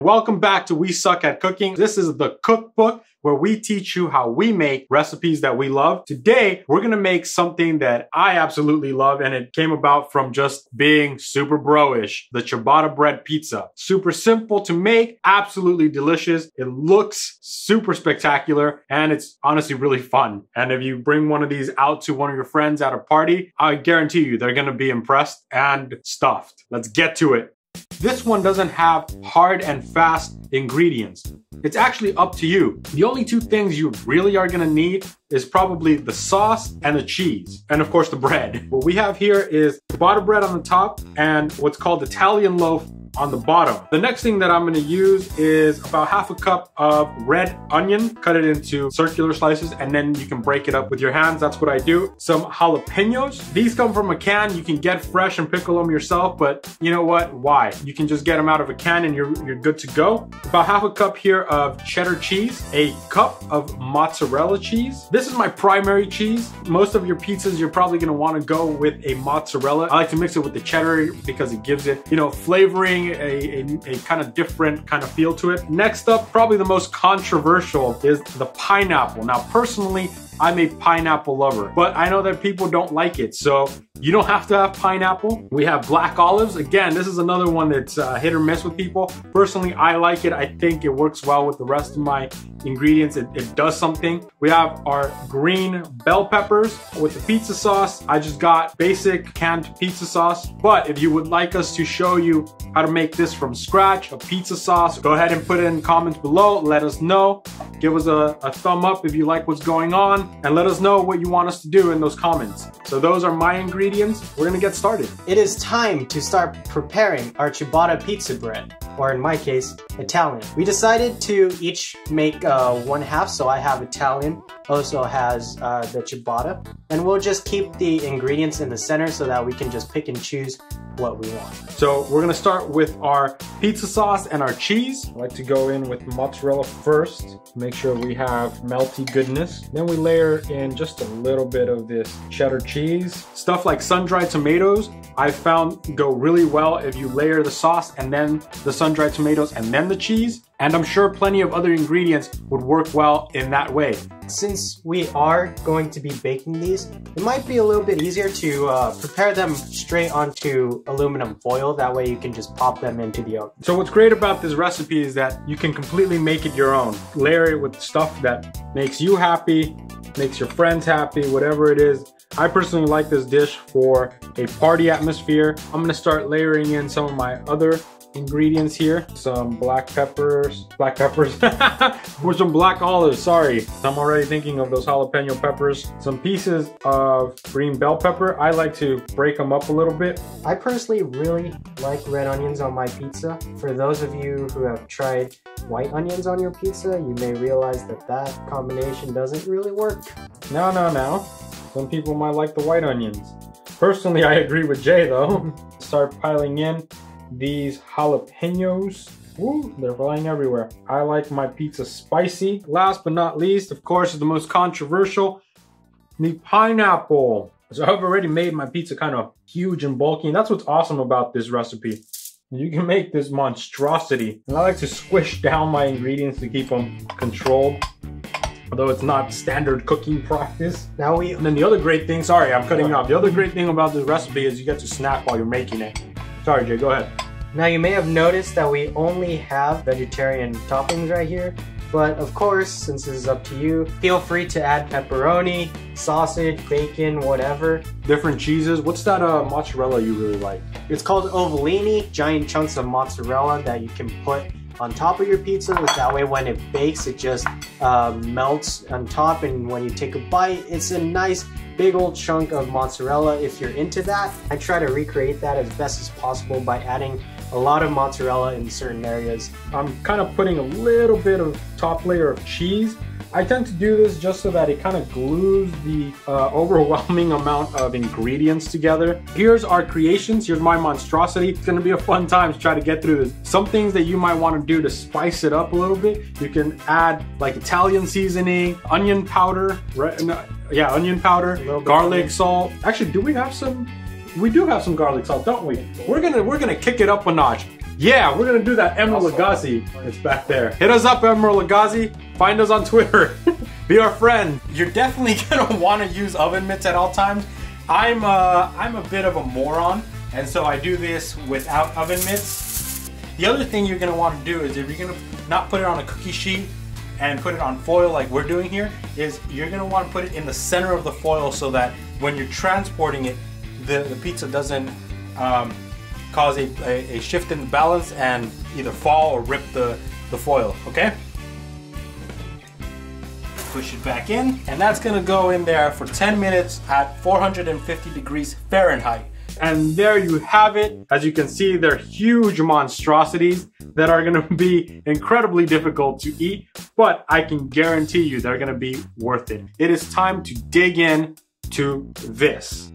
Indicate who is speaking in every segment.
Speaker 1: Welcome back to We Suck at Cooking. This is the cookbook where we teach you how we make recipes that we love. Today, we're gonna make something that I absolutely love, and it came about from just being super bro-ish, the ciabatta bread pizza. Super simple to make, absolutely delicious. It looks super spectacular, and it's honestly really fun. And if you bring one of these out to one of your friends at a party, I guarantee you they're gonna be impressed and stuffed. Let's get to it. This one doesn't have hard and fast ingredients. It's actually up to you. The only two things you really are gonna need is probably the sauce and the cheese, and of course the bread. What we have here is ciabatta bread on the top and what's called Italian loaf on the bottom. The next thing that I'm gonna use is about half a cup of red onion. Cut it into circular slices and then you can break it up with your hands. That's what I do. Some jalapenos. These come from a can. You can get fresh and pickle them yourself, but you know what? Why? You can just get them out of a can and you're good to go. About half a cup here of cheddar cheese. A cup of mozzarella cheese. This is my primary cheese. Most of your pizzas, you're probably gonna wanna go with a mozzarella. I like to mix it with the cheddar because it gives it, you know, flavoring, a kind of different kind of feel to it. Next up, probably the most controversial is the pineapple. Now, personally, I'm a pineapple lover, but I know that people don't like it, so you don't have to have pineapple. We have black olives. Again, this is another one that's hit or miss with people. Personally, I like it. I think it works well with the rest of my ingredients. It does something. We have our green bell peppers with the pizza sauce. I just got basic canned pizza sauce, but if you would like us to show you how to make this from scratch, a pizza sauce, go ahead and put it in comments below. Let us know. Give us a thumb up if you like what's going on, and let us know what you want us to do in those comments. So those are my ingredients. We're gonna get started.
Speaker 2: It is time to start preparing our ciabatta pizza bread, or in my case, Italian. We decided to each make one half, so I have Italian, also has the ciabatta, and we'll just keep the ingredients in the center so that we can just pick and choose what we want.
Speaker 1: So we're gonna start with our pizza sauce and our cheese. I like to go in with mozzarella first, make sure we have melty goodness. Then we layer in just a little bit of this cheddar cheese. Stuff like sun-dried tomatoes, I found go really well if you layer the sauce and then the sun-dried tomatoes and then the cheese. And I'm sure plenty of other ingredients would work well in that way.
Speaker 2: Since we are going to be baking these, it might be a little bit easier to prepare them straight onto aluminum foil. That way you can just pop them into the oven.
Speaker 1: So what's great about this recipe is that you can completely make it your own. Layer it with stuff that makes you happy, makes your friends happy, whatever it is. I personally like this dish for a party atmosphere. I'm gonna start layering in some of my other ingredients here. Some black peppers, or some black olives, sorry. I'm already thinking of those jalapeno peppers. Some pieces of green bell pepper. I like to break them up a little bit.
Speaker 2: I personally really like red onions on my pizza. For those of you who have tried white onions on your pizza, you may realize that that combination doesn't really work.
Speaker 1: No. Some people might like the white onions. Personally, I agree with Jay though. Start piling in these jalapenos. Woo, they're flying everywhere. I like my pizza spicy. Last but not least, of course, is the most controversial, the pineapple. So I've already made my pizza kind of huge and bulky, and that's what's awesome about this recipe. You can make this monstrosity. And I like to squish down my ingredients to keep them controlled, although it's not standard cooking practice. And then the other great thing, sorry, I'm cutting you off. The other great thing about this recipe is you get to snack while you're making it. Sorry, Jay, go ahead.
Speaker 2: Now you may have noticed that we only have vegetarian toppings right here, but of course, since this is up to you, feel free to add pepperoni, sausage, bacon, whatever.
Speaker 1: Different cheeses. What's that mozzarella you really like?
Speaker 2: It's called ovolini, giant chunks of mozzarella that you can put on top of your pizza. That way when it bakes, it just melts on top, and when you take a bite, it's a nice big old chunk of mozzarella. If you're into that, I try to recreate that as best as possible by adding a lot of mozzarella in certain areas.
Speaker 1: I'm kind of putting a little bit of top layer of cheese. I tend to do this just so that it kind of glues the overwhelming amount of ingredients together. Here's our creations. Here's my monstrosity. It's gonna be a fun time to try to get through this. Some things that you might want to do to spice it up a little bit. You can add like Italian seasoning, onion powder, onion powder, garlic salt. Actually, do we have some? We do have some garlic salt, don't we? We're gonna kick it up a notch. Yeah, we're gonna do that. Emerald Lagasse, it's back there. Hit us up, Emerald Lagasse. Find us on Twitter. Be our friend. You're definitely gonna want to use oven mitts at all times. I'm a bit of a moron, and so I do this without oven mitts. The other thing you're gonna want to do is, if you're gonna not put it on a cookie sheet and put it on foil like we're doing here, is you're gonna want to put it in the center of the foil so that when you're transporting it, the pizza doesn't cause a shift in the balance and either fall or rip the foil, okay? Push it back in, and that's gonna go in there for 10 minutes at 450 degrees Fahrenheit. And there you have it. As you can see, they're huge monstrosities that are gonna be incredibly difficult to eat, but I can guarantee you they're gonna be worth it. It is time to dig in to this.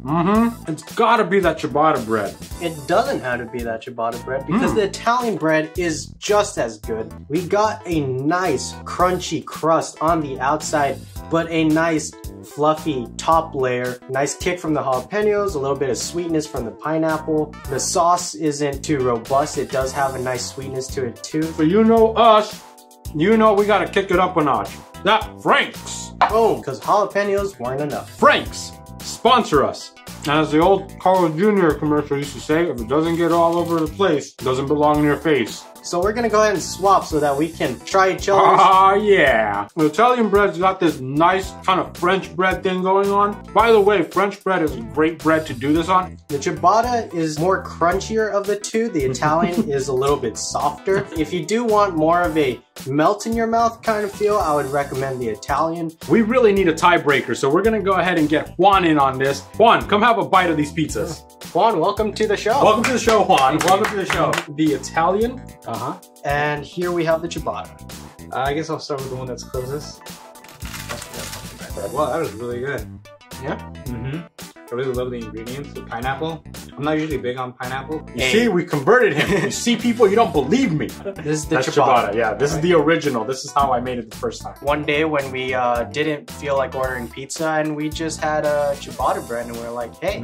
Speaker 1: It's gotta be that ciabatta bread.
Speaker 2: It doesn't have to be that ciabatta bread because the Italian bread is just as good. We got a nice crunchy crust on the outside, but a nice fluffy top layer. Nice kick from the jalapenos, a little bit of sweetness from the pineapple. The sauce isn't too robust. It does have a nice sweetness to it too.
Speaker 1: But you know us, you know we gotta kick it up a notch. That Frank's.
Speaker 2: Boom, because jalapenos weren't enough.
Speaker 1: Frank's, sponsor us. And as the old Carl Jr. commercial used to say, if it doesn't get all over the place, it doesn't belong in your face.
Speaker 2: So we're gonna go ahead and swap so that we can try each other's.
Speaker 1: Ah, yeah. The Italian bread's got this nice kind of French bread thing going on. By the way, French bread is a great bread to do this on.
Speaker 2: The ciabatta is more crunchier of the two. The Italian is a little bit softer. If you do want more of a melt in your mouth kind of feel, I would recommend the Italian.
Speaker 1: We really need a tiebreaker, so we're gonna go ahead and get Juan in on this. Juan, come have a bite of these pizzas.
Speaker 2: Juan, welcome to the show.
Speaker 1: Welcome to the show, Juan. Welcome to the show. The Italian.
Speaker 2: And here we have the ciabatta.
Speaker 3: I guess I'll start with the one that's closest. Wow, that was really good.
Speaker 2: Yeah?
Speaker 3: I really love the ingredients. The pineapple. I'm not usually big on pineapple.
Speaker 1: You see, we converted him. You see, people, you don't believe me.
Speaker 2: This is the
Speaker 1: That's
Speaker 2: ciabatta.
Speaker 1: Yeah, this is the original. This is how I made it the first time.
Speaker 2: One day when we didn't feel like ordering pizza and we just had a ciabatta bread and we were like, hey,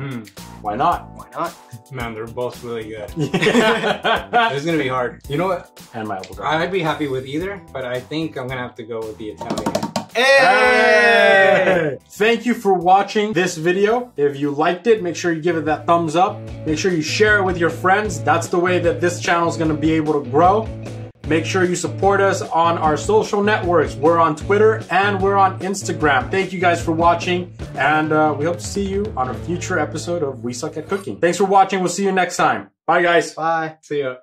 Speaker 1: Why not?
Speaker 2: why not?
Speaker 3: Man, they're both really good. It's gonna be hard. You know what?
Speaker 1: And my elbow drop.
Speaker 3: I'd be happy with either, but I think I'm gonna have to go with the Italian.
Speaker 1: Hey! Thank you for watching this video. If you liked it, make sure you give it that thumbs up. Make sure you share it with your friends. That's the way that this channel is going to be able to grow. Make sure you support us on our social networks. We're on Twitter and we're on Instagram. Thank you guys for watching, and we hope to see you on a future episode of We Suck at Cooking. Thanks for watching. We'll see you next time. Bye, guys.
Speaker 2: Bye.
Speaker 3: See ya.